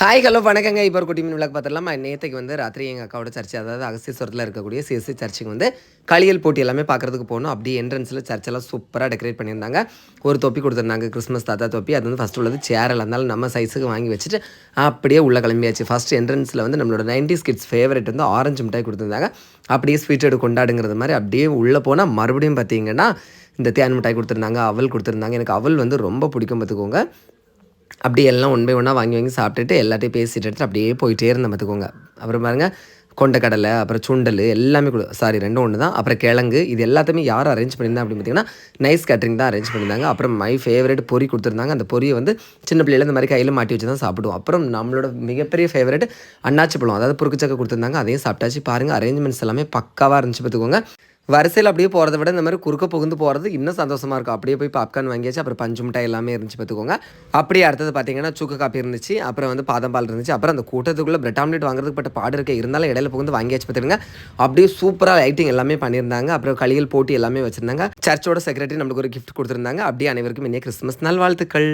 Hi hello வணக்கங்க. இப்போ ஒரு குட்டி மீன் விளக்கு பார்த்துடலாமா. நேற்றுக்கு வந்து ராத்திரி எங்கள் அக்காவோட சர்ச்சு, அதாவது அகஸ்தீஸ்வரத்தில் இருக்கக்கூடிய சிஎஸ்சி சர்ச்சுக்கு வந்து களியல் போட்டி எல்லாமே பார்க்குறதுக்கு போகணும். அப்படியே என்ட்ரன்ஸில் சர்ச்செல்லாம் சூப்பராக டெக்கரேட் பண்ணியிருந்தாங்க. ஒரு தொப்பி கொடுத்துருந்தாங்க, கிறிஸ்மஸ் தாத்தா தொப்பி. அது வந்து ஃபஸ்ட்டு உள்ளது சேரில் இருந்தாலும் நம்ம சைஸுக்கு வாங்கி வச்சுட்டு அப்படியே உள்ளே கிளம்பியாச்சு. ஃபஸ்ட் என்ட்ரன்ஸில் வந்து நம்மளோட 90s கிட்ஸ் ஃபேவரட் வந்து ஆரஞ்சு மிட்டாய் கொடுத்துருந்தாங்க. அப்படியே ஸ்வீட் எடு கொண்டாடுங்கிறது மாதிரி அப்படியே உள்ளே போனால் மறுபடியும் பார்த்தீங்கன்னா இந்த தேன் மிட்டாய் கொடுத்துருந்தாங்க, அவல் கொடுத்துருந்தாங்க. எனக்கு அவல் வந்து ரொம்ப பிடிக்கும் பார்த்துக்கோங்க. அப்படியே எல்லாம் ஒன் பை ஒன்னாக வாங்கி வாங்கி சாப்பிட்டுட்டு எல்லாத்தையும் பேசிட்டு எடுத்துட்டு அப்படியே போயிட்டே இருந்தேன் பார்த்துக்கோங்க. அப்புறம் பாருங்கள், கொண்டக்கடலை, அப்புறம் சுண்டல் எல்லாமே சாரி ரெண்டும் ஒன்று தான். அப்புறம் கிழங்கு, இது எல்லாத்தையுமே யார் அரேஞ்ச் பண்ணியிருந்தா அப்படின்னு பார்த்தீங்கன்னா நைஸ் கேட்ரிங் தான் அரேஞ்ச் பண்ணியிருந்தாங்க. அப்புறம் மை ஃபேவரட் பொரி கொடுத்துருந்தாங்க. அந்த பொரியை வந்து சின்ன பிள்ளையில இந்த மாதிரி கையில் மாட்டி வச்சு தான் சாப்பிடுவோம். அப்புறம் நம்மளோட மிகப்பெரிய ஃபேவரட் அன்னாச்சி பழம், அதாவது புருக்குச்சக்கை கொடுத்துருந்தாங்க. அதையும் சாப்பிட்டாச்சு. பாருங்கள், அரேஞ்ச்மெண்ட்ஸ் எல்லாமே பக்காவாக இருந்துச்சு பார்த்துக்கோங்க. வரிசையில் அப்படியே போகிறத விட இந்த மாதிரி குறுக்க புகுந்து போகிறது இன்னும் சந்தோஷமாக இருக்கும். அப்படியே போய் பாப்கார்ன் வாங்கியாச்சு. அப்புறம் பஞ்சு மிட்டாய் எல்லாமே இருந்துச்சு பார்த்துக்கோங்க. அப்படியே அடுத்தது பார்த்தீங்கன்னா சுக்கு காப்பி இருந்துச்சு. அப்புறம் வந்து பாதம் பால் இருந்துச்சு. அப்புறம் அந்த கூட்டத்துக்குள்ளே பிரெட் ஆம்லேட் வாங்குறதுக்கு பட்ட பாடு இருக்க இருந்தாலும் இடையில புகுந்து வாங்கியாச்சு பார்த்துருங்க. அப்படியே சூப்பராக லைட்டிங் எல்லாமே பண்ணியிருந்தாங்க. அப்புறம் களிகள் போட்டி எல்லாமே வச்சுருந்தாங்க. சர்ச்சோட செக்ரட்டரி நம்மளுக்கு ஒரு கிஃப்ட் கொடுத்துருந்தாங்க. அப்படியே அனைவருக்கும் இனிய கிறிஸ்மஸ் நல்வாழ்த்துக்கள்.